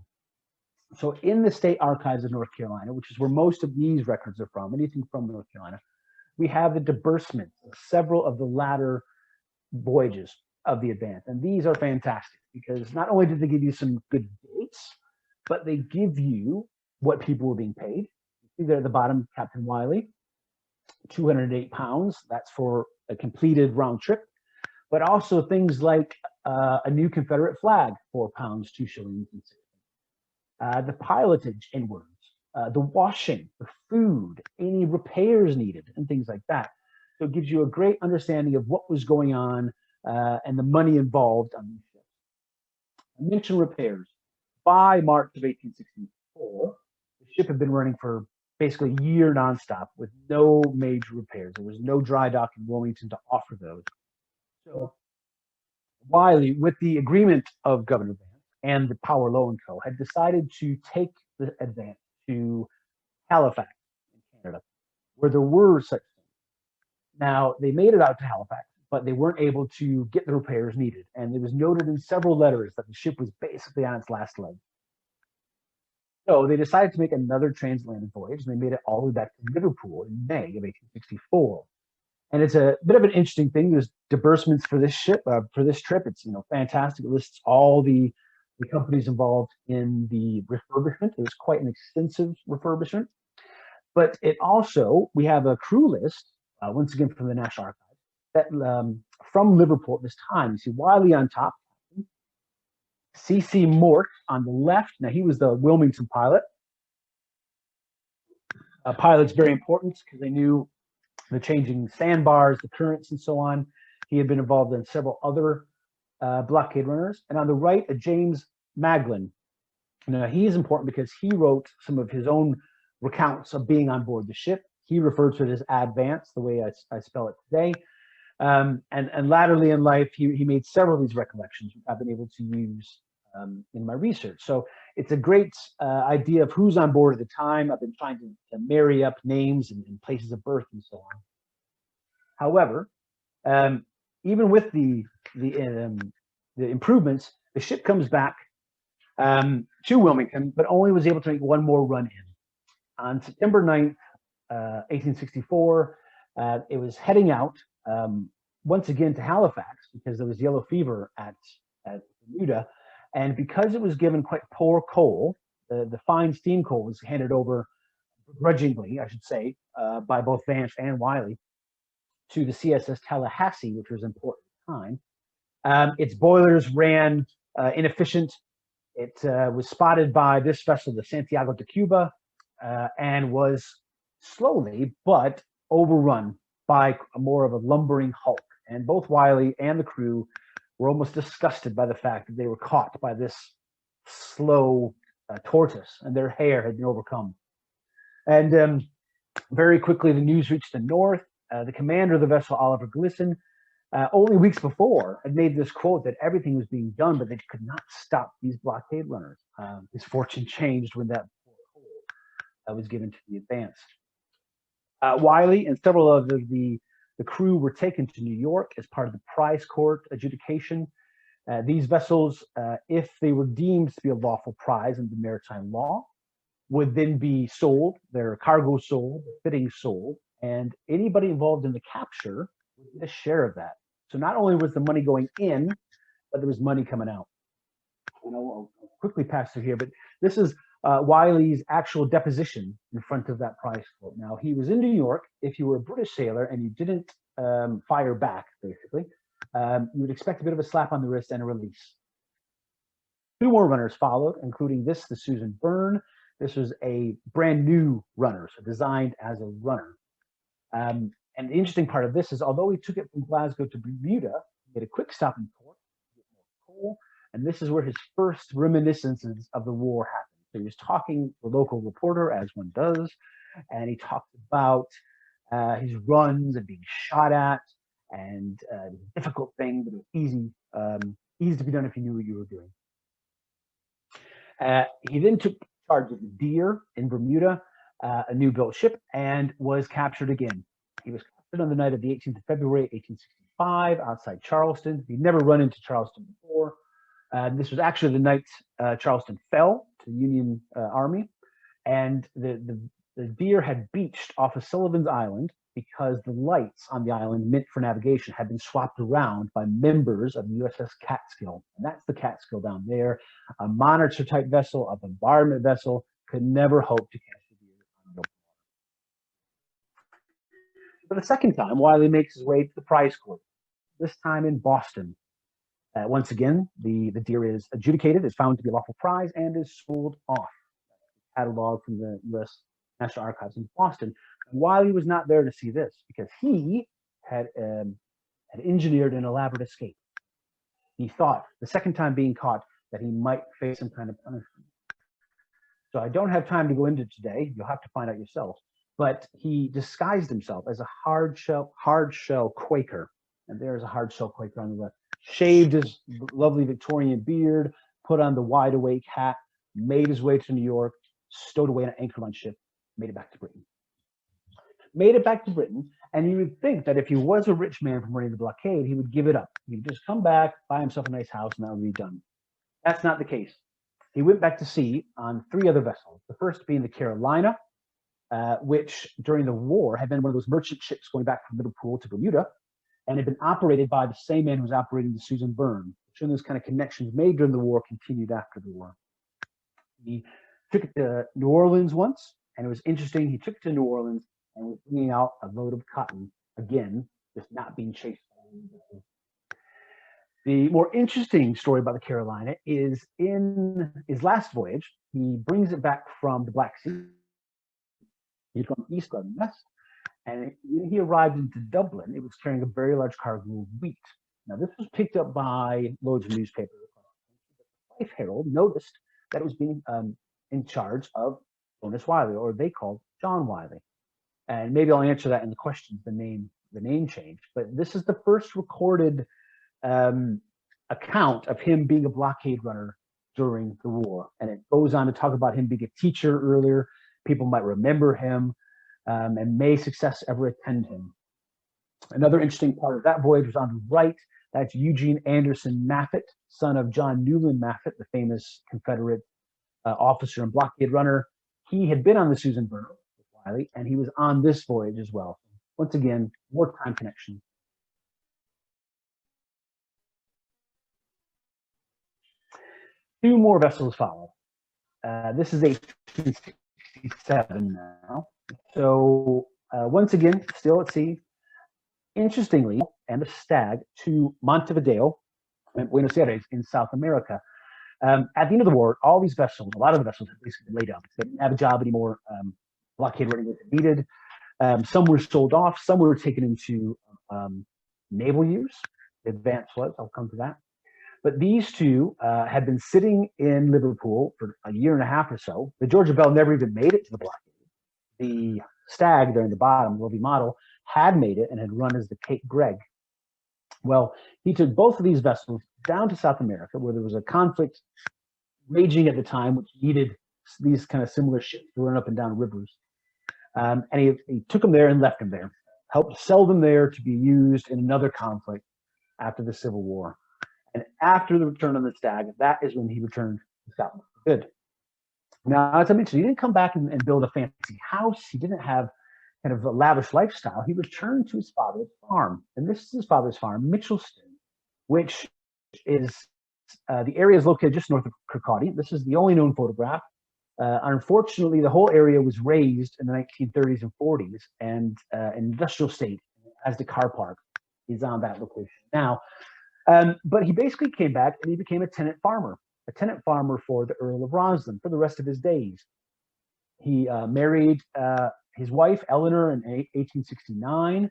So in the State Archives of North Carolina, which is where most of these records are from, anything from North Carolina, we have the disbursements of several of the latter voyages of the Advance. And these are fantastic because not only did they give you some good dates, but they give you what people were being paid. You see there at the bottom, Captain Wyllie, £208. That's for a completed round trip. But also things like a new Confederate flag, £4, 2 shillings and 6. The pilotage inwards, the washing, the food, any repairs needed, and things like that. So it gives you a great understanding of what was going on and the money involved on these ships. I mentioned repairs. By March of 1864, the ship had been running for basically a year nonstop with no major repairs. There was no dry dock in Wilmington to offer those. So Wyllie, with the agreement of Governor Vance and the Power Low & Co., had decided to take the Ad-Vance to Halifax in Canada, where there were such things. Now, they made it out to Halifax, but they weren't able to get the repairs needed. And it was noted in several letters that the ship was basically on its last leg. So they decided to make another transatlantic voyage, and they made it all the way back to Liverpool in May of 1864. And it's a bit of an interesting thing. There's disbursements for this ship, for this trip. It's fantastic. It lists all the companies involved in the refurbishment. It was quite an extensive refurbishment. But it also, we have a crew list, once again from the National Archives, that from Liverpool at this time. You see Wyllie on top, C.C. Mort on the left. Now, he was the Wilmington pilot. Pilot's very important because they knew the changing sandbars, the currents, and so on. He had been involved in several other blockade runners. And on the right, a James Maglin. Now, he is important because he wrote some of his own recounts of being on board the ship. He referred to it as Ad-Vance, the way I spell it today. And latterly in life, he made several of these recollections, which I've been able to use in my research. So it's a great idea of who's on board at the time. I've been trying to marry up names and places of birth and so on. However, even with the improvements, the ship comes back to Wilmington, but only was able to make one more run in. On September 9th, 1864, it was heading out once again to Halifax because there was yellow fever at Bermuda. And because it was given quite poor coal, the fine steam coal was handed over begrudgingly, I should say, by both Vance and Wyllie to the CSS Tallahassee, which was important at the time. Its boilers ran inefficient. It was spotted by this vessel, the Santiago de Cuba, and was slowly but overrun by more of a lumbering hulk. And both Wyllie and the crew were almost disgusted by the fact that they were caught by this slow tortoise, and their hair had been overcome. And very quickly, the news reached the north. The commander of the vessel, Oliver Glisson, only weeks before had made this quote that everything was being done, but they could not stop these blockade runners. His fortune changed when that coal was given to the Ad-Vance. Wyllie and several of the crew were taken to New York as part of the prize court adjudication. These vessels, if they were deemed to be a lawful prize under maritime law, would then be sold, their cargo sold, fittings sold, and anybody involved in the capture would get a share of that. So not only was the money going in, but there was money coming out. I'll quickly pass through here, but this is Wyllie's actual deposition in front of that prize court. Now, he was in New York. If you were a British sailor and you didn't fire back, basically, you would expect a bit of a slap on the wrist and a release. Two more runners followed, including this, the Susan Byrne. This was a brand new runner, so designed as a runner. And the interesting part of this is, although he took it from Glasgow to Bermuda, he had a quick stop in port to get more coal, and this is where his first reminiscences of the war happened. So he was talking to a local reporter, as one does, and he talked about his runs and being shot at, and it was a difficult thing, but it was easy to be done if you knew what you were doing. He then took charge of the Deer in Bermuda, a new built ship, and was captured again. He was captured on the night of the 18th of February, 1865, outside Charleston. He'd never run into Charleston before. This was actually the night Charleston fell to the Union Army, and the Deer had beached off of Sullivan's Island because the lights on the island meant for navigation had been swapped around by members of the USS Catskill. And that's the Catskill down there. A monitor type vessel, a bombardment vessel, could never hope to catch the Deer on the open water. For the second time, Wyllie makes his way to the prize court, this time in Boston. Once again, the Deer is adjudicated, is found to be a lawful prize, and is sold off. Catalog from the U.S. National Archives in Boston. And Wyllie was not there to see this because he had engineered an elaborate escape. He thought, the second time being caught, that he might face some kind of punishment. So I don't have time to go into today. You'll have to find out yourself. But he disguised himself as a hard shell Quaker. And there's a hard shell Quaker on the left. shaved his lovely Victorian beard, put on the wide awake hat, made his way to New York, stowed away on an Anchorline ship, made it back to Britain. Made it back to Britain, and you would think that if he was a rich man from running the blockade, he would give it up. He'd just come back, buy himself a nice house, and that would be done. That's not the case. He went back to sea on 3 other vessels, the first being the Carolina, which during the war had been one of those merchant ships going back from Liverpool to Bermuda, and had been operated by the same man who was operating the Susan Byrne. Showing those kind of connections made during the war continued after the war. He took it to New Orleans once, and it was interesting. He took it to New Orleans and was bringing out a load of cotton, again, just not being chased. The more interesting story about the Carolina is in his last voyage, he brings it back from the Black Sea. He'd gone east, gone west, and when he arrived into Dublin, it was carrying a very large cargo of wheat. Now, this was picked up by loads of newspapers. The Fife Herald noticed that it was being in charge of Joannes Wyllie, or they called John Wyllie. And maybe I'll answer that in the questions, the name change. But this is the first recorded account of him being a blockade runner during the war. And it goes on to talk about him being a teacher earlier. People might remember him, and may success ever attend him. Another interesting part of that voyage was on the right. That's Eugene Anderson Maffitt, son of John Newland Maffitt, the famous Confederate officer and blockade runner. He had been on the Susan Byrne with Wyllie, and he was on this voyage as well. Once again, wartime connection. Two more vessels follow. This is 1867 now. So once again, still at sea. Interestingly, and a stag to Montevideo and Buenos Aires in South America. At the end of the war, all these vessels, a lot of the vessels had basically laid down. They didn't have a job anymore. Blockade running was needed. Some were sold off. Some were taken into naval use. Ad-Vance was. I'll come to that. But these two had been sitting in Liverpool for a year and a half or so. The Georgia Belle never even made it to the blockade. The Stag there in the bottom, lovely model, had made it and had run as the Cape Greg. Well, he took both of these vessels down to South America, where there was a conflict raging at the time, which needed these kind of similar ships to run up and down rivers. And he took them there and left them there, helped sell them there to be used in another conflict after the Civil War. And after the return of the Stag, that is when he returned to Scotland for good. Now, as I mentioned, he didn't come back and build a fancy house. He didn't have kind of a lavish lifestyle. He returned to his father's farm. And this is his father's farm, Mitchelston, which is the area is located just north of Kirkcaldy. This is the only known photograph. Unfortunately, the whole area was razed in the 1930s and 40s, and an industrial state, as the car park, is on that location now. But he basically came back and he became a tenant farmer for the Earl of Roslin for the rest of his days. He married his wife, Eleanor, in 1869.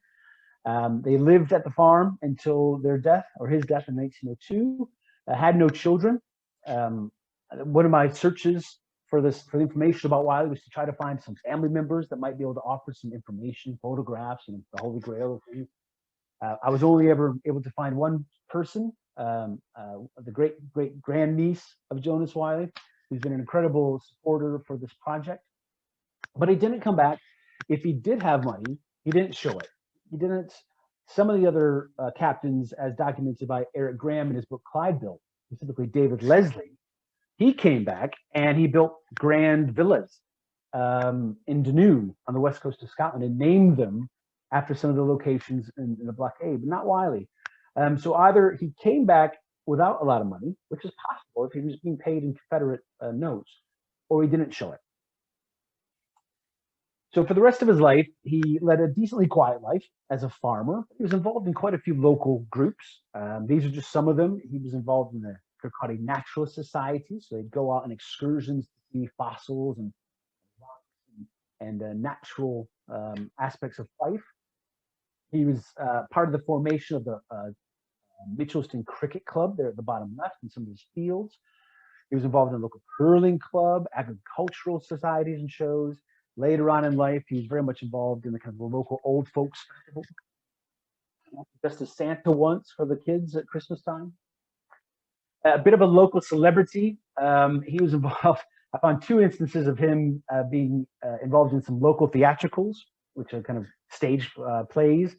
They lived at the farm until their death, or his death in 1902. Had no children. One of my searches for the information about Wyllie was to try to find some family members that might be able to offer some information, photographs, and the Holy Grail. I was only ever able to find one person, the great grandniece of Joannes Wyllie, who's been an incredible supporter for this project. But he didn't come back. If he did have money, he didn't show it. He didn't. Some of the other captains, as documented by Eric Graham in his book Clyde Built, specifically David Leslie, he came back and he built grand villas in Dunoon on the west coast of Scotland and named them after some of the locations in the blockade, but not Wyllie. So either he came back without a lot of money, which is possible if he was being paid in Confederate notes, or he didn't show it. So for the rest of his life, he led a decently quiet life as a farmer. He was involved in quite a few local groups. These are just some of them. He was involved in the Kirkcaldy Naturalist Society, so they'd go out on excursions to see fossils and rocks and natural aspects of Fife. He was part of the formation of the Mitchelston Cricket Club there at the bottom left in some of his fields. He was involved in a local curling club, agricultural societies and shows. Later on in life, he was very much involved in the kind of the local old folks festival. just as Santa once for the kids at Christmas time. A bit of a local celebrity. He was involved. I found two instances of him being involved in some local theatricals, which are kind of stage plays.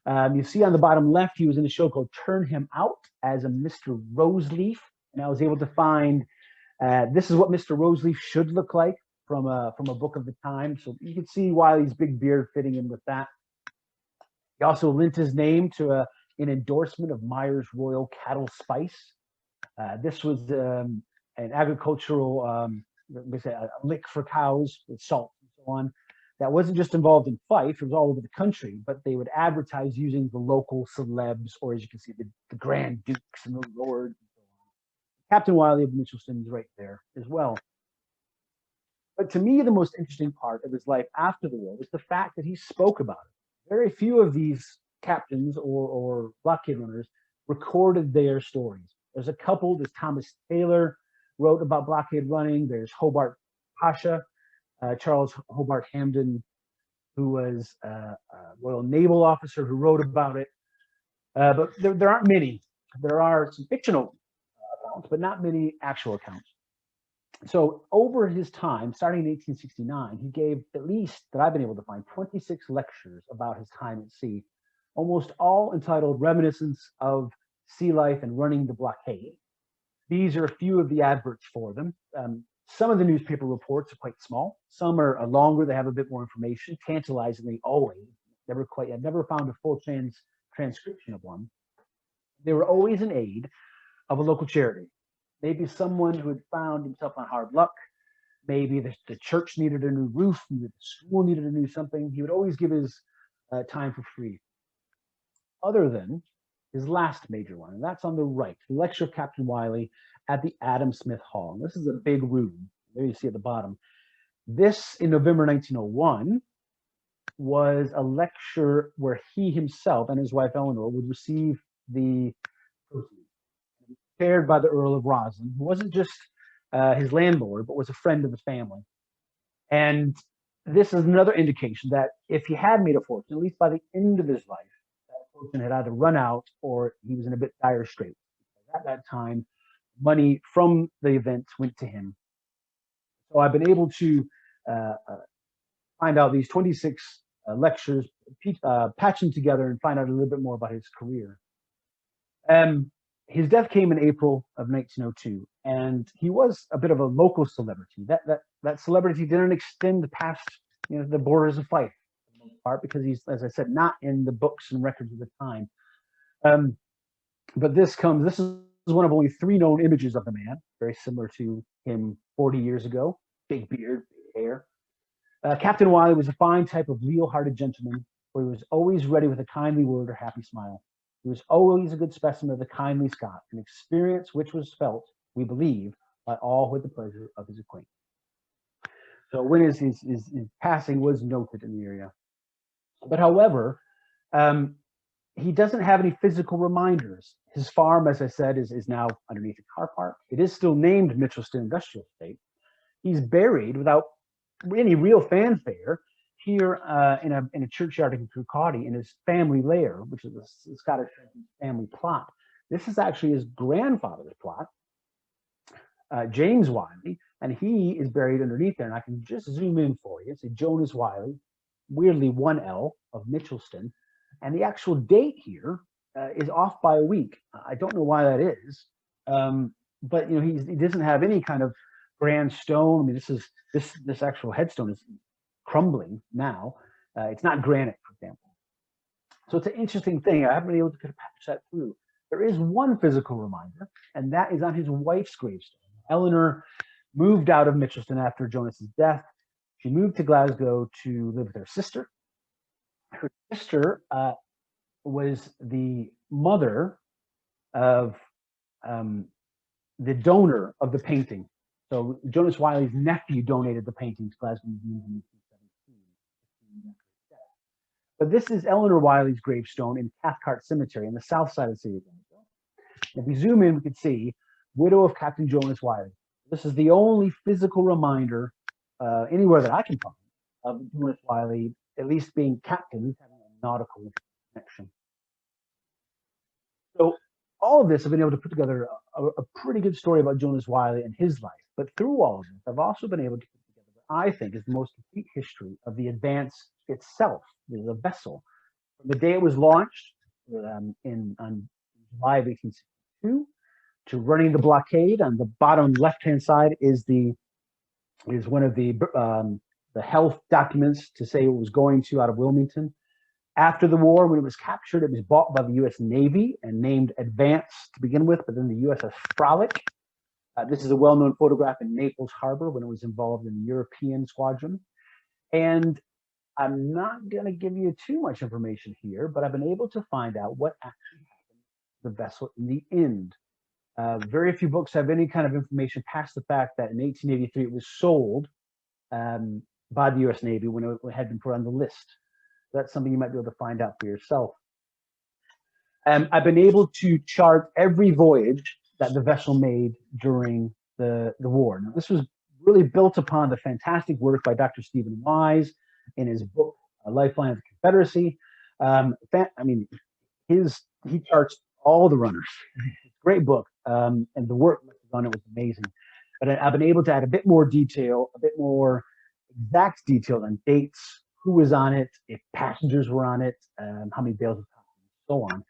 You see on the bottom left, he was in a show called Turn Him Out as a Mr. Roseleaf. And I was able to find this is what Mr. Roseleaf should look like from a book of the time. So you can see Wylie's big beard fitting in with that. He also lent his name to an endorsement of Myers Royal Cattle Spice. This was an agricultural, a lick for cows with salt and so on. That wasn't just involved in Fife, it was all over the country, but they would advertise using the local celebs, or as you can see, the Grand Dukes and the Lords and so on. Captain Wyllie of Mitchelstown is right there as well. But to me, the most interesting part of his life after the war was the fact that he spoke about it. Very few of these captains or blockade runners recorded their stories. There's a couple. There's Thomas Taylor wrote about blockade running. There's Hobart Pasha, Charles Hobart Hamden, who was a Royal Naval officer who wrote about it. But there aren't many. There are some fictional accounts, but not many actual accounts. So over his time, starting in 1869, he gave, at least that I've been able to find, 26 lectures about his time at sea, almost all entitled Reminiscence of Sea Life and Running the Blockade. These are a few of the adverts for them. Some of the newspaper reports are quite small. Some are longer. They have a bit more information. Tantalizingly, always. I've never found a full transcription of one. They were always in aid of a local charity. Maybe someone who had found himself on hard luck. Maybe the church needed a new roof. Maybe the school needed a new something. He would always give his time for free. Other than his last major one, and that's on the right, the lecture of Captain Wyllie at the Adam Smith Hall. And this is a big room. There you see at the bottom. This, in November 1901, was a lecture where he himself and his wife Eleanor would receive the proceeds, chaired by the Earl of Roslin, who wasn't just his landlord, but was a friend of the family. And this is another indication that if he had made a fortune, at least by the end of his life, that fortune had either run out or he was in a bit dire straits. At that time, money from the event went to him. So I've been able to find out these 26 lectures, patch them together and find out a little bit more about his career. His death came in April of 1902, and he was a bit of a local celebrity. That celebrity didn't extend past the borders of Fife, for the most part, because he's, as I said, not in the books and records of the time. But this is one of only 3 known images of the man, very similar to him 40 years ago. Big beard, big hair. Captain Wyllie was a fine type of leal-hearted gentleman, where he was always ready with a kindly word or happy smile. He was always a good specimen of the kindly Scot, an experience which was felt, we believe, by all who had the pleasure of his acquaintance. So when his passing was noted in the area. But however, he doesn't have any physical reminders. His farm, as I said, is now underneath a car park. It is still named Mitchelstown Industrial Estate. He's buried without any real fanfare here in a churchyard in Kirkcaldy in his family lair, which is the Scottish family plot. This is actually his grandfather's plot, James Wyllie, and he is buried underneath there. And I can just zoom in for you. It's a Joannes Wyllie, weirdly 1L of Mitchelstown, and the actual date here is off by a week. I don't know why that is, but he doesn't have any kind of grand stone. I mean, this actual headstone is crumbling now. It's not granite, for example. So it's an interesting thing. I haven't been able to patch that through. There is one physical reminder, and that is on his wife's gravestone. Eleanor moved out of Mitchelstown after Joannes's death. She moved to Glasgow to live with her sister. Her sister was the mother of the donor of the painting. So Joannes Wyllie's nephew donated the painting to Glasgow Museum in 1817. But this is Eleanor Wyllie's gravestone in Cathcart Cemetery on the south side of the city of Glasgow. If we zoom in, we can see widow of Captain Joannes Wyllie. This is the only physical reminder anywhere that I can find of Joannes Wyllie, at least being captain, having a nautical connection. So all of this, I've been able to put together a pretty good story about Joannes Wyllie and his life. But through all of this, I've also been able to put together what I think is the most complete history of the Advance itself, the vessel. From the day it was launched on July of 1862 to running the blockade. On the bottom left-hand side is one of the health documents to say it was going to out of Wilmington. After the war, when it was captured, it was bought by the U.S. Navy and named Ad-Vance to begin with, but then the USS Frolic. This is a well-known photograph in Naples Harbor when it was involved in the European squadron. And I'm not going to give you too much information here, but I've been able to find out what actually happened to the vessel in the end. Very few books have any kind of information past the fact that in 1883 it was sold by the U.S. Navy when it had been put on the list. That's something you might be able to find out for yourself. I've been able to chart every voyage that the vessel made during the war. Now, this was really built upon the fantastic work by Dr. Stephen Wise in his book, A Lifeline of the Confederacy. He charts all the runners. It's a great book, and the work on it was amazing. But I've been able to add a bit more detail, a bit more exact detail on dates, who was on it, if passengers were on it, how many bales of cotton, and so on.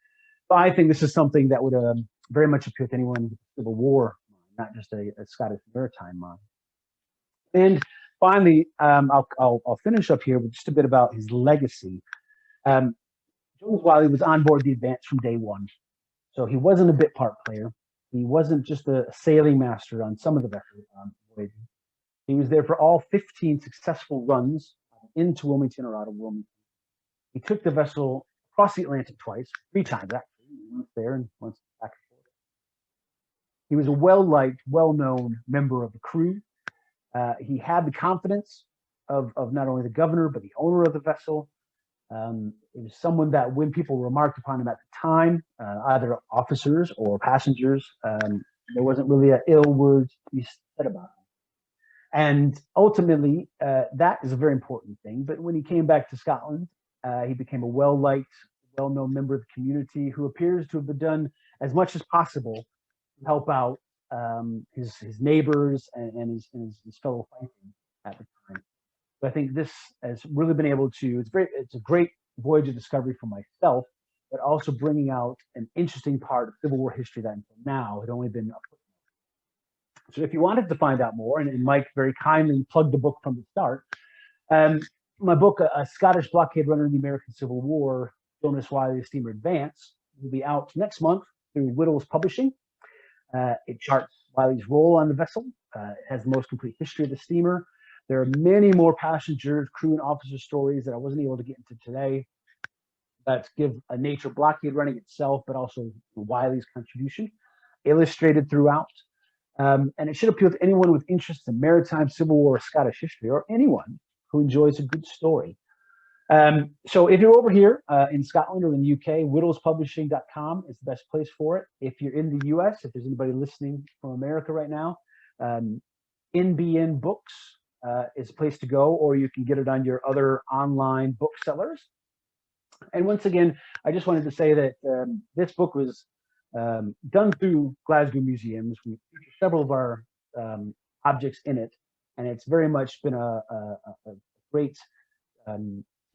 So I think this is something that would very much appeal to anyone with the Civil War, not just a Scottish maritime mind. And finally, I'll finish up here with just a bit about his legacy. Joannes Wyllie was on board the Advance from day one. So he wasn't a bit part player. He wasn't just a sailing master on some of the vessels voyages. He was there for all 15 successful runs into Wilmington or out of Wilmington. He took the vessel across the Atlantic twice, 3 times actually, once there and once back and forth. He was a well-liked, well-known member of the crew. He had the confidence of not only the governor, but the owner of the vessel. It was someone that when people remarked upon him at the time, either officers or passengers, there wasn't really an ill word to be said about him. And ultimately, that is a very important thing. But when he came back to Scotland, he became a well-liked, well-known member of the community who appears to have done as much as possible to help out his neighbors and his fellow Fifemen at the time. So I think this has really been able to, it's a great voyage of discovery for myself, but also bringing out an interesting part of Civil War history that until now had only been a footnote. So if you wanted to find out more, and Mike very kindly plugged the book from the start, my book, A Scottish Blockade Runner in the American Civil War, Joannes Wyllie, Steamer Advance, will be out next month through Whittles Publishing. It charts Wyllie's role on the vessel. It has the most complete history of the steamer. There are many more passengers, crew, and officer stories that I wasn't able to get into today that give a nature of blockade running itself, but also Wyllie's contribution, illustrated throughout. And it should appeal to anyone with interest in maritime, Civil War, or Scottish history, or anyone who enjoys a good story. So if you're over here in Scotland or in the UK, whittlespublishing.com is the best place for it. If you're in the US, if there's anybody listening from America right now, NBN Books is a place to go, or you can get it on your other online booksellers. And once again, I just wanted to say that this book was done through Glasgow museums. We feature several of our objects in it, and it's very much been a great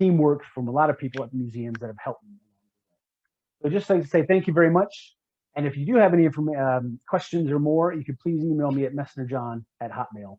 teamwork from a lot of people at the museums that have helped me. So just like to say thank you very much. And if you do have any questions or more, you can please email me at messnerjohn@hotmail.com.